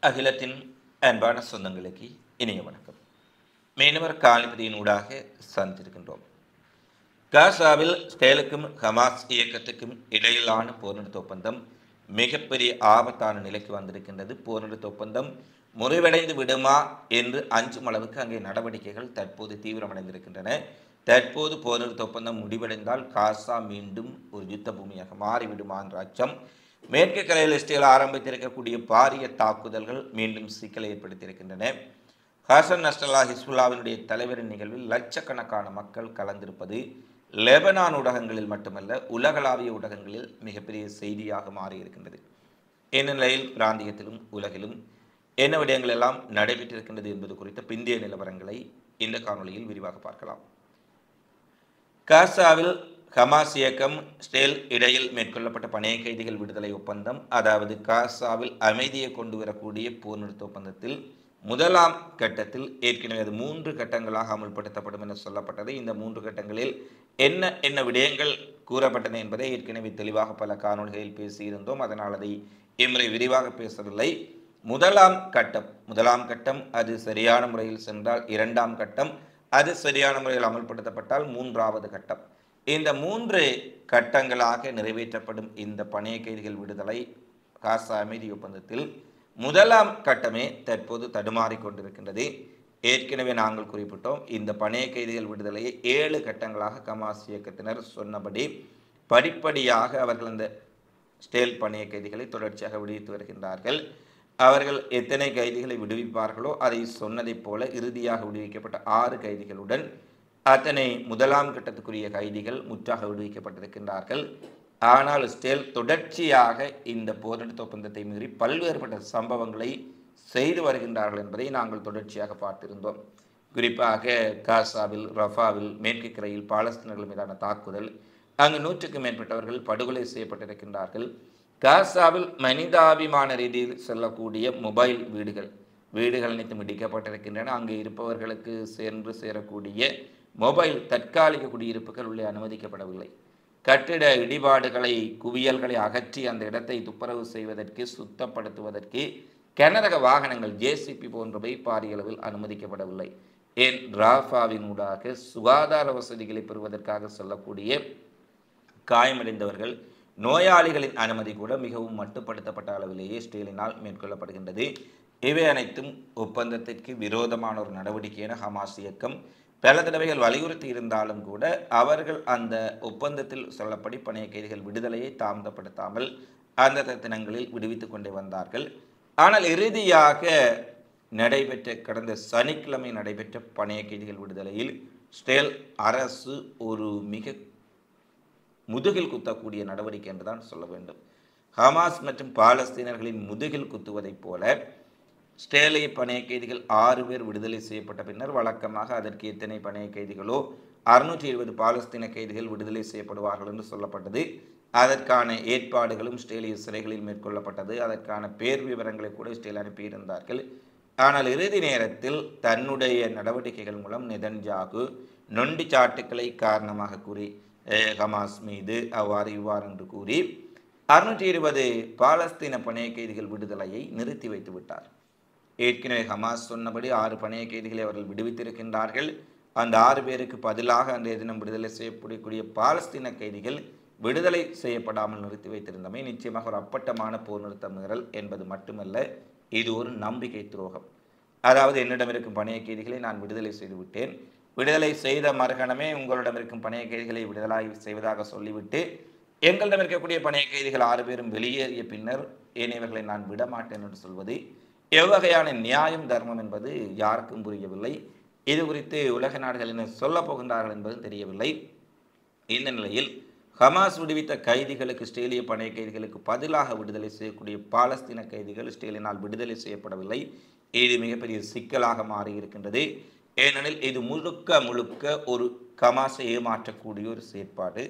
அகிலத்தின் அன்பான சொந்தங்களுக்கு இனிய வணக்கம். மீனவர் காலிபதியினூடாக சந்திருக்கின்றோம். காசாவில் இஸ்ரேலுக்கும் ஹமாஸ் இயக்கத்துக்கும் இடையிலான போர் நிறுத்த ஒப்பந்தம் மிகப்பெரிய ஆபத்தான நிலைக்கு வந்திருக்கின்றது. போர் நிறுத்த ஒப்பந்தம் முறிவடைந்து விடுமா என்று அஞ்சும் அளவுக்கு அங்கே நடவடிக்கைகள் தற்போது தீவிரமடைந்திருக்கின்றன. தற்போது போர் நிறுத்த ஒப்பந்தம் முடிவடைந்தால் காசா மீண்டும் ஒரு யுத்த பூமியாக மாறிவிடுமா என்ற அச்சம், மேற்கு கரையில் இஸ்ரேல் ஆரம்பித்திருக்கக்கூடிய பாரிய தாக்குதல்கள் மீண்டும் சிக்கலை ஏற்படுத்தியிருக்கின்றன. ஹசன் நஸ்ரல்லா ஹிஸ்புல்லாவினுடைய தலைவரின் நிகழ்வில் லட்சக்கணக்கான மக்கள் கலந்திருப்பது லெபனான் ஊடகங்களில் மட்டுமல்ல, உலகளாவிய ஊடகங்களில் மிகப்பெரிய செய்தியாக மாறியிருக்கின்றது. இந்த நிலையில் பிராந்தியத்திலும் உலகிலும் என்ன விடயங்கள் எல்லாம் நடைபெற்றிருக்கின்றது என்பது குறித்த பிந்தைய நிலவரங்களை இந்த காணொலியில் விரிவாக பார்க்கலாம். காசாவில் ஹமாஸ் இயக்கம் இஸ்ரேல் இடையில் மேற்கொள்ளப்பட்ட பணைய கைதிகள் விடுதலை ஒப்பந்தம், அதாவது காசாவில் அமைதியை கொண்டு வரக்கூடிய போர் நிறுத்த ஒப்பந்தத்தில் முதலாம் கட்டத்தில் ஏற்கனவே அது 3 கட்டங்களாக அமுல்படுத்தப்படும் என சொல்லப்பட்டது. இந்த 3 கட்டங்களில் என்ன விடயங்கள் கூறப்பட்டன என்பதை ஏற்கனவே தெளிவாக பல காணொலிகளில் பேசியிருந்தோம். அதனால் அதை இம்முறை விரிவாக பேசவில்லை. முதலாம் கட்டம் அது சரியான முறையில் சென்றால், 2ஆம் கட்டம் அது சரியான முறையில் அமல்படுத்தப்பட்டால், 3வது கட்டம். இந்த 3 கட்டங்களாக நிறைவேற்றப்படும் இந்த பணைய கைதிகள் விடுதலை காசா அமைதி ஒப்பந்தத்தில் முதலாம் கட்டமே தற்போது தடுமாறிக் கொண்டிருக்கின்றது. ஏற்கனவே நாங்கள் குறிப்பிட்டோம், இந்த பணைய கைதிகள் விடுதலையை 7 கட்டங்களாக ஹமாஸ் இயக்கத்தினர் சொன்னபடி படிப்படியாக அவர்கள் அந்த இஸ்ரேல் பணைய கைதிகளை தொடர்ச்சியாக விடுவித்து வருகின்றார்கள். அவர்கள் எத்தனை கைதிகளை விடுவிப்பார்களோ அதை சொன்னதைப் போல இறுதியாக விடுவிக்கப்பட்ட 6 கைதிகளுடன் அத்தனை முதலாம் கட்டத்துக்குரிய கைதிகள் முற்றாக விடுவிக்கப்பட்டிருக்கின்றார்கள். ஆனால் இஸ்ரேல் தொடர்ச்சியாக இந்த போர் நிறுத்த ஒப்பந்தத்தை மீறி பல்வேறுபட்ட சம்பவங்களை செய்து வருகின்றார்கள் என்பதை நாங்கள் தொடர்ச்சியாக பார்த்திருந்தோம். குறிப்பாக காசாவில், ரஃபாவில், மேற்கு கரையில் பாலஸ்தீனர்கள் மீதான தாக்குதல், அங்கு 100க்கும் மேற்பட்டவர்கள் படுகொலை செய்யப்பட்டிருக்கின்றார்கள். காசாவில் மனிதாபிமான ரீதியில் செல்லக்கூடிய மொபைல் வீடுகள் அனைத்தும் இடிக்கப்பட்டிருக்கின்றன. அங்கு இருப்பவர்களுக்கு சென்று சேரக்கூடிய மொபைல் தற்காலிக குடியிருப்புகள் உள்ளே அனுமதிக்கப்படவில்லை. கட்டிட இடிபாடுகளை, குவியல்களை அகற்றி அந்த இடத்தை துப்புரவு செய்வதற்கு, சுத்தப்படுத்துவதற்கு கனரக வாகனங்கள், ஜேசிபி போன்றவை பாரிய அளவில் அனுமதிக்கப்படவில்லை. ஏன், ராஃபாவின் ஊடாக சுகாதார வசதிகளை பெறுவதற்காக செல்லக்கூடிய காயமடைந்தவர்கள், நோயாளிகளின் அனுமதி கூட மிகவும் மட்டுப்படுத்தப்பட்ட அளவிலேயே இஸ்ரேலினால் மேற்கொள்ளப்படுகின்றது. இவை அனைத்தும் ஒப்பந்தத்திற்கு விரோதமான ஒரு நடவடிக்கை என ஹமாஸ் இயக்கம் பல தடவைகள் வலியுறுத்தி இருந்தாலும் கூட அவர்கள் அந்த ஒப்பந்தத்தில் சொல்லப்படி பணைய கைதிகள் விடுதலையை தாமதப்படுத்தாமல் அந்த தினங்களில் விடுவித்துக் கொண்டே வந்தார்கள். ஆனால் இறுதியாக கடந்த சனிக்கிழமை நடைபெற்ற பணைய கைதிகள் விடுதலையில் இஸ்ரேல் அரசு ஒரு மிக முதுகில் குத்தக்கூடிய நடவடிக்கை என்றுதான் சொல்ல வேண்டும். ஹமாஸ் மற்றும் பாலஸ்தீனர்களின் முதுகில் குத்துவதைப் போல இஸ்ரேலிய பணைய கைதிகள் 6 பேர் விடுதலை செய்யப்பட்ட பின்னர் வழக்கமாக அதற்கு எத்தனை பணைய கைதிகளோ 620 பாலஸ்தீன கைதிகள் விடுதலை செய்யப்படுவார்கள் என்று சொல்லப்பட்டது. அதற்கான ஏற்பாடுகளும் இஸ்ரேலிய சிறைகளில் மேற்கொள்ளப்பட்டது. அதற்கான பேர் விவரங்களை கூட இஸ்ரேல் அனுப்பியிருந்தார்கள். ஆனால் இறுதி நேரத்தில் தன்னுடைய நடவடிக்கைகள் மூலம் நெதன்யாகு நொண்டி சாட்டுக்களை காரணமாக கூறி ஹமாஸ் மீது இவ்வாறு என்று கூறி 620 பாலஸ்தீன பணைய கைதிகள் விடுதலையை நிறுத்தி வைத்து விட்டார். ஏற்கனவே ஹமாஸ் சொன்னபடி 6 பணைய கைதிகளை அவர்கள் விடுவித்திருக்கின்றார்கள். அந்த 6 பேருக்கு பதிலாக அன்றைய தினம் விடுதலை செய்யப்படக்கூடிய பாலஸ்தீன கைதிகள் விடுதலை செய்யப்படாமல் நிறுத்தி வைத்திருந்தமை நிச்சயமாக ஒரு அப்பட்டமான போர் நிறுத்த மீறல் என்பது மட்டுமல்ல, இது ஒரு நம்பிக்கை துரோகம். அதாவது, என்னிடம் இருக்கும் பணைய கைதிகளை நான் விடுதலை செய்து விட்டேன், விடுதலை செய்த மறுகணமே உங்களிடம் இருக்கும் பணைய கைதிகளை விடுதலை செய்வதாக சொல்லிவிட்டு எங்களிடம் இருக்கக்கூடிய பணைய கைதிகள் 6 பேரும் வெளியேறிய பின்னர் ஏனையவர்களை நான் விடமாட்டேன் என்று சொல்வது எவ்வகையான நியாயம், தர்மம் என்பது யாருக்கும் புரியவில்லை. இது குறித்து உலக நாடுகள் என்ன சொல்லப் போகின்றார்கள் என்பது தெரியவில்லை. இந்த நிலையில் ஹமாஸ் விடுவித்த கைதிகளுக்கு, இஸ்ரேலிய பணைய கைதிகளுக்கு பதிலாக விடுதலை செய்யக்கூடிய பாலஸ்தீன கைதிகள் இஸ்ரேலினால் விடுதலை செய்யப்படவில்லை. இது மிகப்பெரிய சிக்கலாக மாறியிருக்கின்றது. ஏனெனில் இது முழுக்க ஒரு ஹமாஸை ஏமாற்றக்கூடிய ஒரு செயற்பாடு.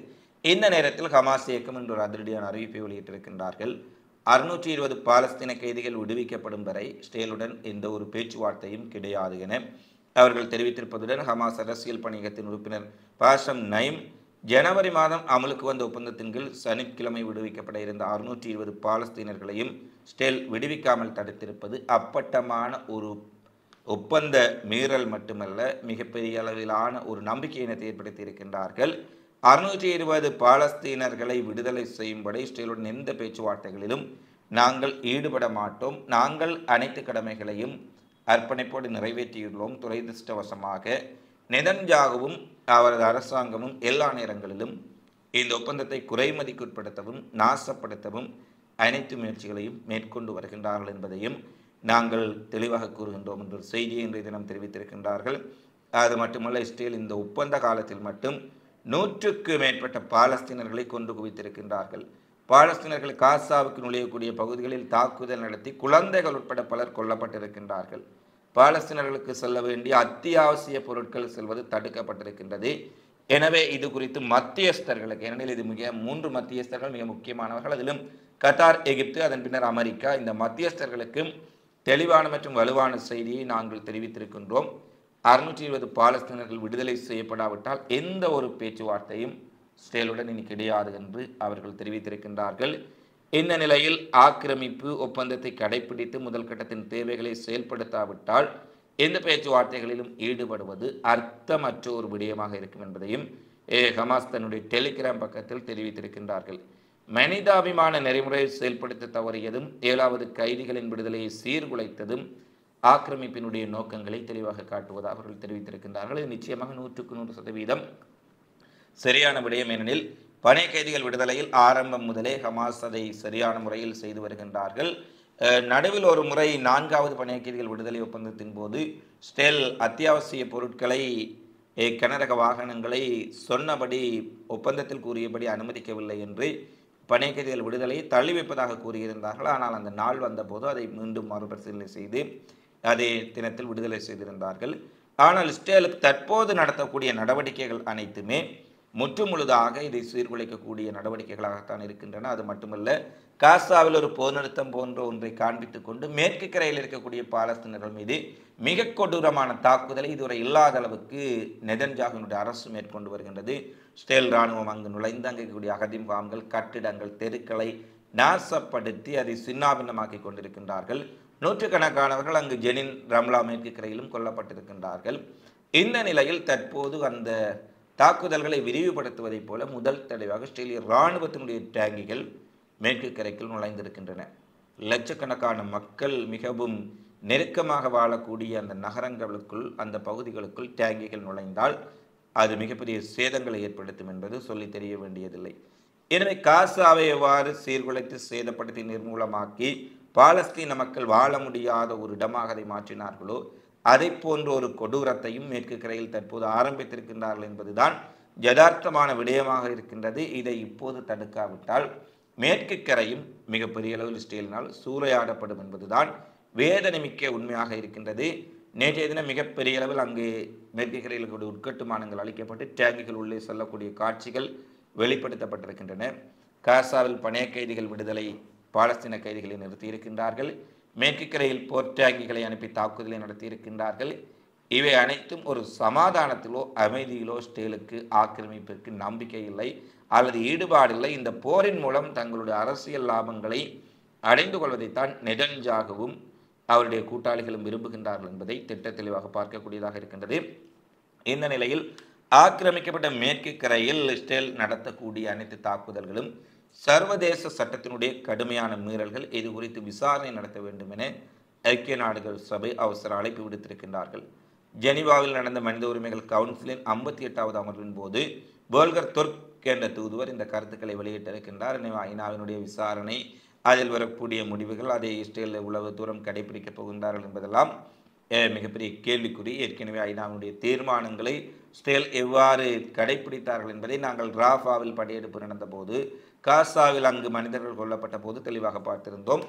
இந்த நேரத்தில் ஹமாஸ் இயக்கம் என்ற ஒரு அதிரடியான அறிவிப்பை வெளியிட்டிருக்கின்றார்கள். 620 பாலஸ்தீன கைதிகள் விடுவிக்கப்படும் வரை இஸ்ரேலுடன் எந்த ஒரு பேச்சுவார்த்தையும் கிடையாது என அவர்கள் தெரிவித்திருப்பதுடன், ஹமாஸ் அரசியல் பணியகத்தின் உறுப்பினர் பாஷம் நைம் ஜனவரி மாதம் அமலுக்கு வந்த ஒப்பந்தத்தின் கீழ் சனிக்கிழமை விடுவிக்கப்பட இருந்த 620 பாலஸ்தீனர்களையும் ஸ்டேல் விடுவிக்காமல் தடுத்திருப்பது அப்பட்டமான ஒரு ஒப்பந்த மீறல் மட்டுமல்ல, மிகப்பெரிய அளவிலான ஒரு நம்பிக்கையினத்தை ஏற்படுத்தி இருக்கின்றார்கள். 620 பாலஸ்தீனர்களை விடுதலை செய்யும்படி இஸ்ரேலுடன் எந்த பேச்சுவார்த்தைகளிலும் நாங்கள் ஈடுபட மாட்டோம். நாங்கள் அனைத்து கடமைகளையும் அர்ப்பணிப்போடு நிறைவேற்றியுள்ளோம். துரதிர்ஷ்டவசமாக நெதன்யாகுவும் அவரது அரசாங்கமும் எல்லா நேரங்களிலும் இந்த ஒப்பந்தத்தை குறைமதிக்குட்படுத்தவும் நாசப்படுத்தவும் அனைத்து முயற்சிகளையும் மேற்கொண்டு வருகின்றார்கள் என்பதையும் நாங்கள் தெளிவாக கூறுகின்றோம் என்ற செய்தியை இன்றைய தினம் தெரிவித்திருக்கின்றார்கள். அது மட்டுமல்ல, இஸ்ரேல் இந்த ஒப்பந்த காலத்தில் மட்டும் 100க்கு மேற்பட்ட பாலஸ்தீனர்களை கொண்டு குவித்திருக்கின்றார்கள். பாலஸ்தீனர்கள் காசாவுக்கு நுழையக்கூடிய பகுதிகளில் தாக்குதல் நடத்தி குழந்தைகள் உட்பட பலர் கொல்லப்பட்டிருக்கின்றார்கள். பாலஸ்தீனர்களுக்கு செல்ல வேண்டிய அத்தியாவசிய பொருட்கள் செல்வது தடுக்கப்பட்டிருக்கின்றது. எனவே இது குறித்து மத்தியஸ்தர்களுக்கு, ஏனெனில் இது 3 மத்தியஸ்தர்கள் மிக முக்கியமானவர்கள், அதிலும் கத்தார், எகிப்து, அதன் பின்னர் அமெரிக்கா, இந்த மத்தியஸ்தர்களுக்கு தெளிவான மற்றும் வலுவான செய்தியை நாங்கள் தெரிவித்திருக்கின்றோம். 620 பாலஸ்தீனர்கள் விடுதலை செய்யப்படாவிட்டால் எந்த ஒரு பேச்சுவார்த்தையும் இஸ்ரேலுடன் இனி கிடையாது என்று அவர்கள் தெரிவித்திருக்கின்றார்கள். இந்த நிலையில் ஆக்கிரமிப்பு ஒப்பந்தத்தை கடைபிடித்து முதல் கட்டத்தின் தேவைகளை செயல்படுத்தாவிட்டால் எந்த பேச்சுவார்த்தைகளிலும் ஈடுபடுவது அர்த்தமற்ற ஒரு விடயமாக இருக்கும் என்பதையும் ஹமாஸ் தன்னுடைய டெலிகிராம் பக்கத்தில் தெரிவித்திருக்கின்றார்கள். மனிதாபிமான நெறிமுறையை செயல்படுத்த தவறியதும் 7வது கைதிகளின் விடுதலையை சீர்குலைத்ததும் ஆக்கிரமிப்பினுடைய நோக்கங்களை தெளிவாக காட்டுவதாக அவர்கள் தெரிவித்திருக்கின்றார்கள். இது நிச்சயமாக 100க்கு 100% சரியான விடயம். ஏனெனில் பணை கைதிகள் விடுதலையில் ஆரம்பம் முதலே ஹமாஸ் அதை சரியான முறையில் செய்து வருகின்றார்கள். நடுவில் ஒரு முறை 4வது பணை கைதிகள் விடுதலை ஒப்பந்தத்தின் போது ஸ்டேல் அத்தியாவசிய பொருட்களை, கனரக வாகனங்களை சொன்னபடி ஒப்பந்தத்தில் கூறியபடி அனுமதிக்கவில்லை என்று பணை கைதிகள் விடுதலையை தள்ளி வைப்பதாக கூறியிருந்தார்கள். ஆனால் அந்த நாள் வந்தபோது அதை மீண்டும் மறுபரிசீலனை செய்து அதே தினத்தில் விடுதலை செய்திருந்தார்கள். ஆனால் இஸ்ரேலுக்கு தற்போது நடத்தக்கூடிய நடவடிக்கைகள் அனைத்துமே முற்றுமுழுதாக இதை சீர்குலைக்கக்கூடிய நடவடிக்கைகளாகத்தான் இருக்கின்றன. அது மட்டுமல்ல, காசாவில் ஒரு போர் நிறுத்தம் போன்ற ஒன்றை காண்பித்துக் கொண்டு மேற்கு கரையில் இருக்கக்கூடிய பாலஸ்தீனர்கள் மீது மிக கொடூரமான தாக்குதலை இதுவரை இல்லாத அளவுக்கு நெதன்யாகுவினுடைய அரசு மேற்கொண்டு வருகின்றது. இஸ்ரேல் இராணுவம் அங்கு நுழைந்து அங்கே இருக்கக்கூடிய அகதி முகாம்கள், கட்டிடங்கள், தெருக்களை நாசப்படுத்தி அதை சின்னாபின்னமாக்கி கொண்டிருக்கின்றார்கள். நூற்றுக்கணக்கானவர்கள் அங்கு ஜெனின், ரம்லா மேற்கு கரையிலும் கொல்லப்பட்டிருக்கின்றார்கள். இந்த நிலையில் தற்போது அந்த தாக்குதல்களை விரிவுபடுத்துவதைப் போல முதல் தடவையாக இஸ்ரேலிய இராணுவத்தினுடைய டேங்கிகள் மேற்கு கரைக்குள் நுழைந்திருக்கின்றன. லட்சக்கணக்கான மக்கள் மிகவும் நெருக்கமாக வாழக்கூடிய அந்த நகரங்களுக்குள், அந்த பகுதிகளுக்குள் டேங்கிகள் நுழைந்தால் அது மிகப்பெரிய சேதங்களை ஏற்படுத்தும் என்பது சொல்லி தெரிய வேண்டியதில்லை. எனவே காசாவை எவ்வாறு சீர்குலைத்து சேதப்படுத்தி நிர்மூலமாக்கி பாலஸ்தீன மக்கள் வாழ முடியாத ஒரு இடமாக அதை மாற்றினார்களோ அதை போன்ற ஒரு கொடூரத்தையும் மேற்கு கரையில் தற்போது ஆரம்பித்திருக்கின்றார்கள் என்பதுதான் யதார்த்தமான விடயமாக இருக்கின்றது. இதை இப்போது தடுக்காவிட்டால் மேற்கு கரையும் மிகப்பெரிய அளவில் இஸ்ரேலினால் சூறையாடப்படும் என்பதுதான் வேதனைமிக்க உண்மையாக இருக்கின்றது. நேற்றைய தினம் மிகப்பெரிய அளவில் அங்கே மேற்கு கரையில் கூடிய உட்கட்டுமானங்கள் அளிக்கப்பட்டு டேங்குகள் உள்ளே செல்லக்கூடிய காட்சிகள் வெளிப்படுத்தப்பட்டிருக்கின்றன. காசாவில் பணைய கைதிகள் விடுதலை, பாலஸ்தீன கைதிகளை நிறுத்தியிருக்கின்றார்கள். மேற்கு கரையில் போர் டேங்கிகளை அனுப்பி தாக்குதலை நடத்தியிருக்கின்றார்கள். இவை அனைத்தும் ஒரு சமாதானத்திலோ அமைதியிலோ இஸ்ரேலுக்கு, ஆக்கிரமிப்பிற்கு நம்பிக்கை இல்லை அல்லது ஈடுபாடில்லை. இந்த போரின் மூலம் தங்களுடைய அரசியல் லாபங்களை அடைந்து கொள்வதைத்தான் நெதன்யாகுவும் அவருடைய கூட்டாளிகளும் விரும்புகின்றார்கள் என்பதை திட்ட தெளிவாக பார்க்கக்கூடியதாக இருக்கின்றது. இந்த நிலையில் ஆக்கிரமிக்கப்பட்ட மேற்கு கரையில் இஸ்ரேல் நடத்தக்கூடிய அனைத்து தாக்குதல்களும் சர்வதேச சட்டத்தினுடைய கடுமையான மீறல்கள். இது குறித்து விசாரணை நடத்த வேண்டும் என ஐக்கிய நாடுகள் சபை அவசர அழைப்பு விடுத்திருக்கின்றார்கள். ஜெனீவாவில் நடந்த மனித உரிமைகள் கவுன்சிலின் 58வது அமர்வின் போது போல்கர் துர்க் என்ற தூதுவர் இந்த கருத்துக்களை வெளியிட்டிருக்கின்றார். எனவே ஐநாவினுடைய விசாரணை, அதில் வரக்கூடிய முடிவுகள், அதை இஸ்ரேல் எவ்வளவு தூரம் கடைபிடிக்கப் போகின்றார்கள் என்பதெல்லாம் மிகப்பெரிய கேள்விக்குறி. ஏற்கனவே ஐநாவினுடைய தீர்மானங்களை இஸ்ரேல் எவ்வாறு கடைபிடித்தார்கள் என்பதை நாங்கள் ராஃபாவில் படையெடுப்பு நடந்த போது, காசாவில் அங்கு மனிதர்கள் கொல்லப்பட்ட போது தெளிவாக பார்த்திருந்தோம்.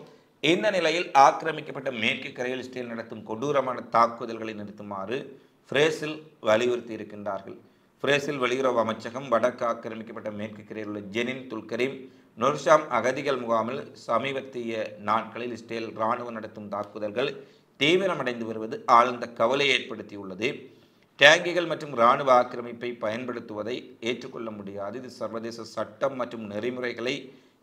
இந்த நிலையில் ஆக்கிரமிக்கப்பட்ட மேற்கு கரையில் இஸ்ரேல் நடத்தும் கொடூரமான தாக்குதல்களை நிறுத்துமாறு பிரேசில் வலியுறுத்தி இருக்கின்றார்கள். பிரேசில் வெளியுறவு அமைச்சகம் வடக்கு ஆக்கிரமிக்கப்பட்ட மேற்கு கரையில் உள்ள ஜெனின், துல்கரீம், நொர்ஷாம் அகதிகள் முகாமில் சமீபத்திய நாட்களில் இஸ்ரேல் இராணுவம் நடத்தும் தாக்குதல்கள் தீவிரமடைந்து வருவது ஆழ்ந்த கவலையை ஏற்படுத்தியுள்ளது. டேங்கிகள் மற்றும் இராணுவ ஆக்கிரமிப்பை பயன்படுத்துவதை ஏற்றுக்கொள்ள முடியாது. இது சர்வதேச சட்டம் மற்றும் நெறிமுறைகளை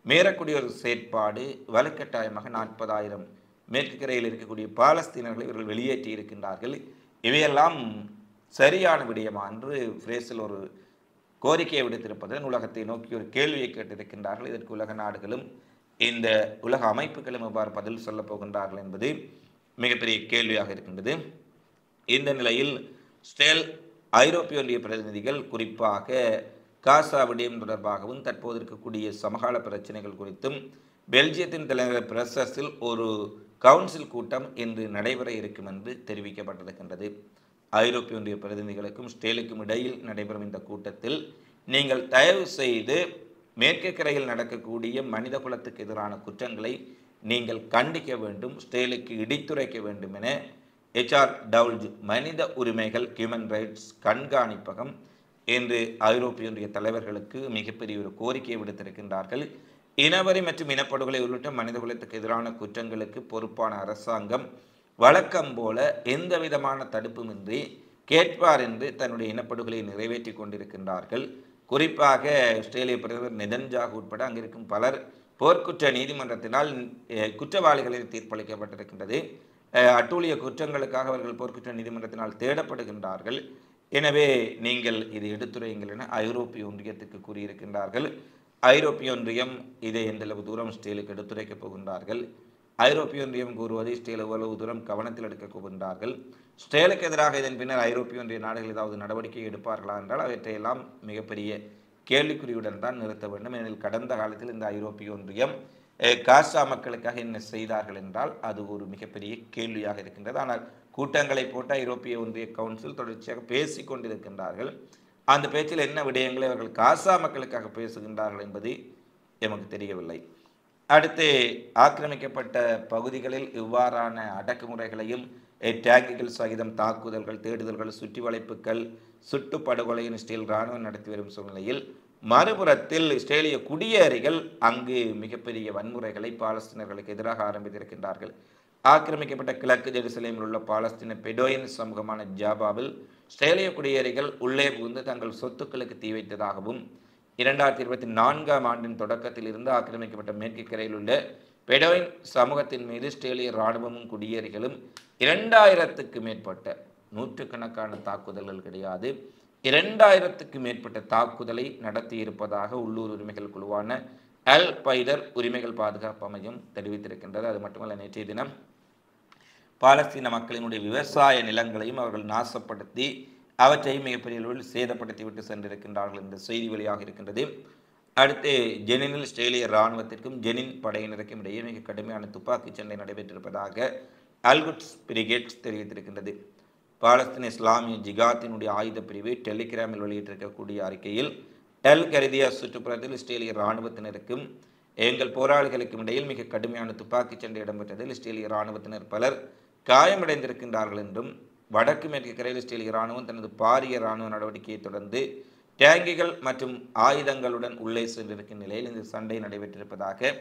மீறக்கூடிய ஒரு செயற்பாடு. வலுக்கட்டாயமாக 40,000 மேற்கு கரையில் இருக்கக்கூடிய பாலஸ்தீனர்களை இவர்கள் வெளியேற்றி இருக்கின்றார்கள். இவையெல்லாம் சரியான விடயமா என்று பிரேசில் ஒரு கோரிக்கையை விடுத்திருப்பதுடன் உலகத்தை நோக்கி ஒரு கேள்வியை கேட்டிருக்கின்றார்கள். இதற்கு உலக நாடுகளும் இந்த உலக அமைப்புகளும் எவ்வாறு பதில் சொல்லப் போகின்றார்கள் என்பது மிகப்பெரிய கேள்வியாக இருக்கின்றது. இந்த நிலையில் ஸ்டேல் ஐரோப்பிய ஒன்றிய பிரதிநிதிகள் குறிப்பாக காசா விடயம் தொடர்பாகவும் தற்போது இருக்கக்கூடிய சமகால பிரச்சனைகள் குறித்தும் பெல்ஜியத்தின் தலைநகர் பிரசஸில் ஒரு கவுன்சில் கூட்டம் இன்று நடைபெற இருக்கும் என்று தெரிவிக்கப்பட்டிருக்கின்றது. ஐரோப்பிய ஒன்றிய பிரதிநிதிகளுக்கும் ஸ்டேலுக்கும் இடையில் நடைபெறும் இந்த கூட்டத்தில் நீங்கள் தயவு செய்து மேற்கு கரையில் நடக்கக்கூடிய மனித குலத்துக்கு எதிரான குற்றங்களை நீங்கள் கண்டிக்க வேண்டும், ஸ்டேலுக்கு இடித்துரைக்க வேண்டும் என HR மனித உரிமைகள் ஹியூமன் ரைட்ஸ் கண்காணிப்பகம் இன்று ஐரோப்பிய ஒன்றிய தலைவர்களுக்கு மிகப்பெரிய ஒரு கோரிக்கையை விடுத்திருக்கின்றார்கள். இனவரி மற்றும் இனப்படுகொலை உள்ளிட்ட மனித குலத்துக்கு எதிரான குற்றங்களுக்கு பொறுப்பான அரசாங்கம் வழக்கம் போல எந்த விதமான தடுப்புமின்றி கேட்பார் என்று தன்னுடைய இனப்படுகொலை நிறைவேற்றி கொண்டிருக்கின்றார்கள். குறிப்பாக ஆஸ்திரேலிய பிரதமர் நெதன்யாகு உட்பட அங்கிருக்கும் பலர் போர்க்குற்ற நீதிமன்றத்தினால் குற்றவாளிகளில் தீர்ப்பளிக்கப்பட்டிருக்கின்றது. அட்டூழிய குற்றங்களுக்காக அவர்கள் போர்க்குற்ற நீதிமன்றத்தினால் தேடப்படுகின்றார்கள். எனவே நீங்கள் இது எடுத்துரையுங்கள் என ஐரோப்பிய ஒன்றியத்துக்கு கூறியிருக்கின்றார்கள். ஐரோப்பிய ஒன்றியம் இதை எந்தளவு தூரம் ஸ்டேலுக்கு எடுத்துரைக்கப் போகின்றார்கள். ஐரோப்பிய ஒன்றியம் கூறுவது ஸ்டேல் எவ்வளவு தூரம் கவனத்தில் எடுக்கப் போகின்றார்கள். ஸ்டேலுக்கு எதிராக இதன் பின்னர் ஐரோப்பிய ஒன்றிய நாடுகள் ஏதாவது நடவடிக்கை எடுப்பார்களா என்றால் அவற்றையெல்லாம் மிகப்பெரிய கேள்விக்குறியுடன் தான் நிறுத்த வேண்டும். ஏனெனில் கடந்த காலத்தில் இந்த ஐரோப்பிய ஒன்றியம் காசா மக்களுக்காக என்ன செய்தார்கள் என்றால் அது ஒரு மிகப்பெரிய கேள்வியாக இருக்கின்றது. ஆனால் கூட்டங்களை போட்ட ஐரோப்பிய ஒன்றிய கவுன்சில் தொடர்ச்சியாக பேசிக் கொண்டிருக்கின்றார்கள். அந்த பேச்சில் என்ன விடயங்களை அவர்கள் காசா மக்களுக்காக பேசுகின்றார்கள் என்பது எமக்கு தெரியவில்லை. அடுத்து ஆக்கிரமிக்கப்பட்ட பகுதிகளில் இவ்வாறான அடக்குமுறைகளையும் டேங்குகள் சகிதம் தாக்குதல்கள், தேடுதல்கள், சுற்றி வளைப்புகள், சுட்டுப்படுகொலையின் இஸ்ரேல் இராணுவம் நடத்தி வரும் சூழ்நிலையில் மறுபுறத்தில் இஸ்ரேலிய குடியேறிகள் அங்கு மிகப்பெரிய வன்முறைகளை பாலஸ்தீனர்களுக்கு எதிராக ஆரம்பித்திருக்கின்றார்கள். ஆக்கிரமிக்கப்பட்ட கிழக்கு ஜெருசலேமில் உள்ள பாலஸ்தீன பெடோயின் சமூகமான ஜாபாவில் இஸ்ரேலிய குடியேறிகள் உள்ளே புகுந்து தங்கள் சொத்துக்களுக்கு தீ வைத்ததாகவும் 2024ஆம் ஆண்டின் தொடக்கத்தில் இருந்து ஆக்கிரமிக்கப்பட்ட மேற்கு கரையில் உள்ள பெடோயின் சமூகத்தின் மீது இஸ்ரேலிய இராணுவமும் குடியேறிகளும் 2000க்கு மேற்பட்ட நூற்றுக்கணக்கான தாக்குதல்கள் கிடையாது 2000க்கு மேற்பட்ட தாக்குதலை நடத்தியிருப்பதாக உள்ளூர் உரிமைகள் குழுவான அல் பைதர் உரிமைகள் பாதுகாப்பு அமையம் தெரிவித்திருக்கின்றது. அது மட்டுமல்ல, நேற்றைய தினம் பாலஸ்தீன மக்களினுடைய விவசாய நிலங்களையும் அவர்கள் நாசப்படுத்தி அவற்றையும் மிகப்பெரிய அளவில் சேதப்படுத்திவிட்டு சென்றிருக்கின்றார்கள் என்ற செய்தி வெளியாக இருக்கின்றது. அடுத்து ஜெனினில் இஸ்ரேலிய இராணுவத்திற்கும் ஜெனின் படையினருக்கும் இடையே மிக கடுமையான துப்பாக்கி சண்டை நடைபெற்றிருப்பதாக அல்குட்ஸ் பிரிகேட்ஸ் தெரிவித்திருக்கின்றது. பாலஸ்தீன இஸ்லாமிய ஜிகாத்தினுடைய ஆயுத பிரிவு டெலிகிராமில் வெளியிட்டிருக்கக்கூடிய அறிக்கையில் டெல் கரிதியா சுற்றுப்புறத்தில் இஸ்ரேலிய இராணுவத்தினருக்கும் எங்கள் போராளிகளுக்கும் இடையில் மிக கடுமையான துப்பாக்கி சண்டை இடம்பெற்றதில் இஸ்ரேலிய இராணுவத்தினர் பலர் காயமடைந்திருக்கின்றார்கள் என்றும் வடக்கு மேற்கு கரையில் இஸ்ரேலிய இராணுவம் தனது பாரிய இராணுவ நடவடிக்கையை தொடர்ந்து டேங்கிகள் மற்றும் ஆயுதங்களுடன் உள்ளே சென்றிருக்கும் நிலையில் இந்த சண்டை நடைபெற்றிருப்பதாக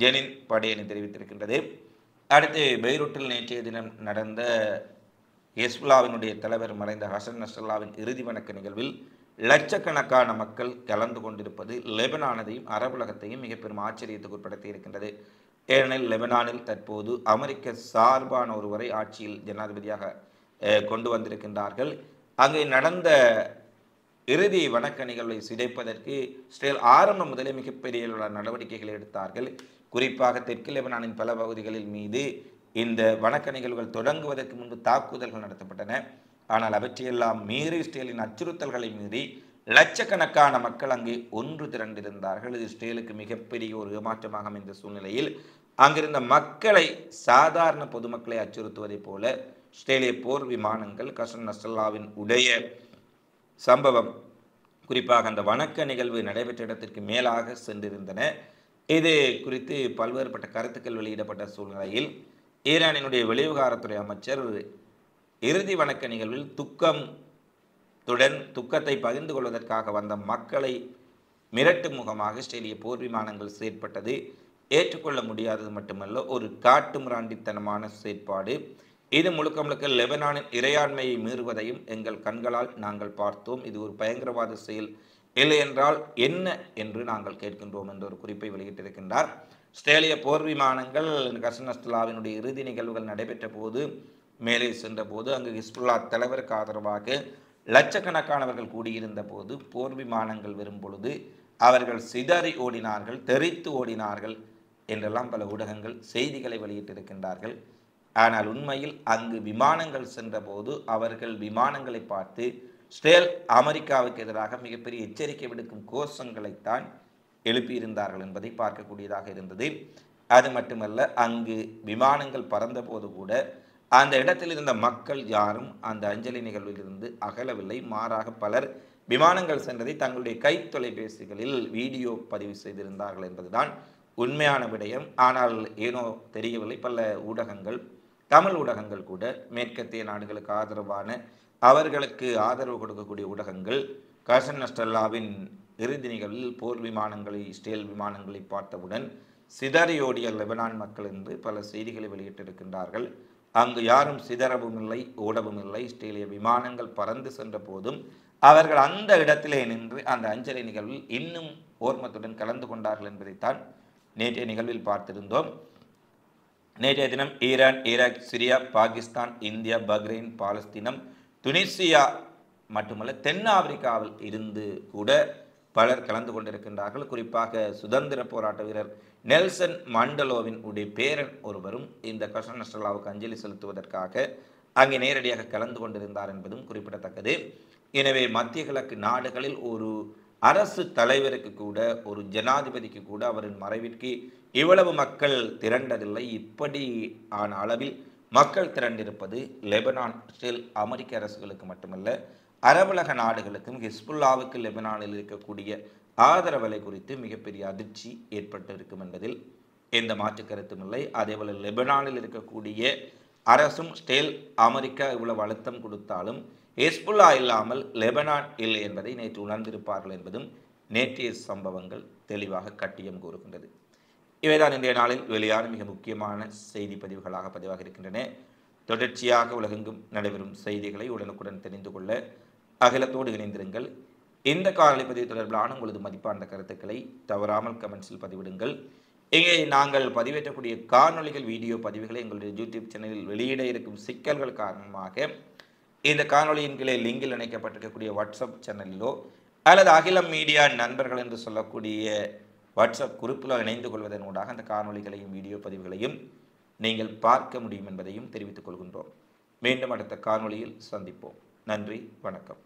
ஜெனின் படையணி தெரிவித்திருக்கின்றது. அடுத்து பெய்ரூட்டில் நேற்றைய தினம் நடந்த ஹெஸ்புல்லாவினுடைய தலைவர் மறைந்த ஹசன் நஸ்ரல்லாவின் இறுதி வணக்க நிகழ்வில் லட்சக்கணக்கான மக்கள் கலந்து கொண்டிருப்பது லெபனானதையும் அரபுலகத்தையும் மிக பெரும் ஆச்சரியத்துக்கு உட்படுத்தி இருக்கின்றது. ஏனெனில் லெபனானில் தற்போது அமெரிக்க சார்பான ஒருவரை ஆட்சியில் ஜனாதிபதியாக கொண்டு வந்திருக்கின்றார்கள். அங்கே நடந்த இறுதி வணக்க நிகழ்வை சிதைப்பதற்கு இஸ்ரேல் ஆரம்பம் முதலே மிகப்பெரிய நடவடிக்கைகளை எடுத்தார்கள். குறிப்பாக தெற்கு லெபனானின் பல பகுதிகளில் மீது இந்த வணக்க நிகழ்வுகள் தொடங்குவதற்கு முன்பு தாக்குதல்கள் நடத்தப்பட்டன. ஆனால் அவற்றையெல்லாம் மீறி இஸ்ரேலின் அச்சுறுத்தல்களை மீறி லட்சக்கணக்கான மக்கள் அங்கே ஒன்று திரண்டிருந்தார்கள். இது இஸ்ரேலுக்கு மிகப்பெரிய ஒரு ஏமாற்றமாக அமைந்த சூழ்நிலையில் அங்கிருந்த மக்களை, சாதாரண பொதுமக்களை அச்சுறுத்துவதைப் போல இஸ்ரேலிய போர் விமானங்கள் ஹசன் நஸ்ரல்லாவின் உடைய சம்பவம், குறிப்பாக அந்த வணக்க நிகழ்வு நடைபெற்ற இடத்திற்கு மேலாக சென்றிருந்தன. இது குறித்து பல்வேறுபட்ட கருத்துக்கள் வெளியிடப்பட்ட சூழ்நிலையில் ஈரானினுடைய வெளிவிவகாரத்துறை அமைச்சர் இறுதி வணக்க நிகழ்வில் துக்கத்தை பகிர்ந்து கொள்வதற்காக வந்த மக்களை மிரட்டும் முகமாக இஸ்ரேலிய போர் விமானங்கள் செயற்பட்டது ஏற்றுக்கொள்ள முடியாதது மட்டுமல்ல, ஒரு காட்டுமிராண்டித்தனமான செயற்பாடு. இது முழுக்க முழுக்க லெபனானின் இறையாண்மையை மீறுவதையும் எங்கள் கண்களால் நாங்கள் பார்த்தோம். இது ஒரு பயங்கரவாத செயல், இல்லை என்றால் என்ன என்று நாங்கள் கேட்கின்றோம் என்ற ஒரு குறிப்பை வெளியிட்டிருக்கின்றார். ஆஸ்திரேலிய போர் விமானங்கள் கசன் நஸ்ரல்லாவினுடைய இறுதி நிகழ்வுகள் நடைபெற்ற போது மேலே சென்றபோது அங்கு ஹிஸ்புல்லா தலைவருக்கு ஆதரவாக லட்சக்கணக்கானவர்கள் கூடியிருந்த போது போர் விமானங்கள் வரும் பொழுது அவர்கள் சிதறி ஓடினார்கள், தெரித்து ஓடினார்கள் என்றெல்லாம் பல ஊடகங்கள் செய்திகளை வெளியிட்டிருக்கின்றார்கள். ஆனால் உண்மையில் அங்கு விமானங்கள் சென்றபோது அவர்கள் விமானங்களை பார்த்து இஸ்ரேல் அமெரிக்காவுக்கு எதிராக மிகப்பெரிய எச்சரிக்கை விடுக்கும் கோஷங்களைத்தான் எழுப்பியிருந்தார்கள் என்பதை பார்க்கக்கூடியதாக இருந்தது. அது மட்டுமல்ல, அங்கு விமானங்கள் பறந்தபோது கூட அந்த இடத்தில் இருந்த மக்கள் யாரும் அந்த அஞ்சலி நிகழ்விலிருந்து அகலவில்லை. மாறாக பலர் விமானங்கள் சென்றதை தங்களுடைய கை தொலைபேசிகளில் வீடியோ பதிவு செய்திருந்தார்கள் என்பதுதான் உண்மையான விடயம். ஆனால் ஏனோ தெரியவில்லை, பல ஊடகங்கள், தமிழ் ஊடகங்கள் கூட மேற்கத்திய நாடுகளுக்கு ஆதரவான, அவர்களுக்கு ஆதரவு கொடுக்கக்கூடிய ஊடகங்கள் கசன் நஸ்ரல்லாவின் இறுதி நிகழ்வில் போர் விமானங்களை, இஸ்ரேல் விமானங்களை பார்த்தவுடன் சிதறியோடிய லெபனான் மக்கள் என்று பல செய்திகளை வெளியிட்டிருக்கின்றார்கள். அங்கு யாரும் சிதறவும் இல்லை, ஓடவும் இல்லை. இஸ்ரேலிய விமானங்கள் பறந்து சென்ற போதும் அவர்கள் அந்த இடத்திலே நின்று அந்த அஞ்சலி நிகழ்வில் இன்னும் ஓர்மத்துடன் கலந்து கொண்டார்கள் என்பதைத்தான் நேற்றைய நிகழ்வில் பார்த்திருந்தோம். நேற்றைய தினம் Iran, Iraq, Syria, Pakistan, India, Bahrain, பாலஸ்தீனம், துனிசியா மட்டுமல்ல தென் ஆப்பிரிக்காவில் இருந்து கூட பலர் கலந்து கொண்டிருக்கின்றார்கள். குறிப்பாக சுதந்திர போராட்ட வீரர் நெல்சன் மண்டலோவின் உடைய பேரன் ஒருவரும் இந்த கசன் நஸ்ரல்லாவுக்கு அஞ்சலி செலுத்துவதற்காக அங்கே நேரடியாக கலந்து கொண்டிருந்தார் என்பதும் குறிப்பிடத்தக்கது. எனவே மத்திய கிழக்கு நாடுகளில் ஒரு அரசு தலைவருக்கு கூட, ஒரு ஜனாதிபதிக்கு கூட அவரின் மறைவிற்கு இவ்வளவு மக்கள் திரண்டதில்லை. இப்படி ஆன அளவில் மக்கள் திரண்டிருப்பது லெபனான், இஸ்ரேல், அமெரிக்க அரசுகளுக்கு மட்டுமல்ல, அரபுலக நாடுகளுக்கும் ஹிஸ்புல்லாவுக்கு லெபனானில் இருக்கக்கூடிய ஆதரவலை குறித்து மிகப்பெரிய அதிர்ச்சி ஏற்பட்டு இருக்கும் என்பதில் எந்த மாற்று கருத்தும் இல்லை. அதேபோல லெபனானில் இருக்கக்கூடிய அரசும் இஸ்ரேல், அமெரிக்கா இவ்வளவு அழுத்தம் கொடுத்தாலும் ஹிஸ்புல்லா இல்லாமல் லெபனான் இல்லை என்பதை நேற்று உணர்ந்திருப்பார்கள் என்பதும் நேற்றைய சம்பவங்கள் தெளிவாக கட்டியம் கூறுகின்றது. இவைதான் இன்றைய நாளில் வெளியான மிக முக்கியமான செய்தி பதிவுகளாக பதிவாக இருக்கின்றன. தொடர்ச்சியாக உலகெங்கும் நடைபெறும் செய்திகளை உடனுக்குடன் தெரிந்து கொள்ள அகிலத்தோடு இணைந்திருங்கள். இந்த காணொலி பதிவு தொடர்பிலான உங்களது மதிப்பான கருத்துக்களை தவறாமல் கமெண்ட்ஸில் பதிவிடுங்கள். இங்கே நாங்கள் பதிவேற்றக்கூடிய காணொலிகள், வீடியோ பதிவுகளை எங்களுடைய யூடியூப் சேனலில் வெளியிட இருக்கும் சிக்கல்கள் காரணமாக இந்த காணொலியின் கீழே லிங்கில் இணைக்கப்பட்டிருக்கக்கூடிய வாட்ஸ்அப் சேனலிலோ அல்லது அகிலம் மீடியா நண்பர்கள் என்று சொல்லக்கூடிய வாட்ஸ்அப் குரூப்பிலோ இணைந்து கொள்வதன் ஊடாக அந்த காணொலிகளையும் வீடியோ பதிவுகளையும் நீங்கள் பார்க்க முடியும் என்பதையும் தெரிவித்துக் கொள்கின்றோம். மீண்டும் அடுத்த காணொலியில் சந்திப்போம். நன்றி, வணக்கம்.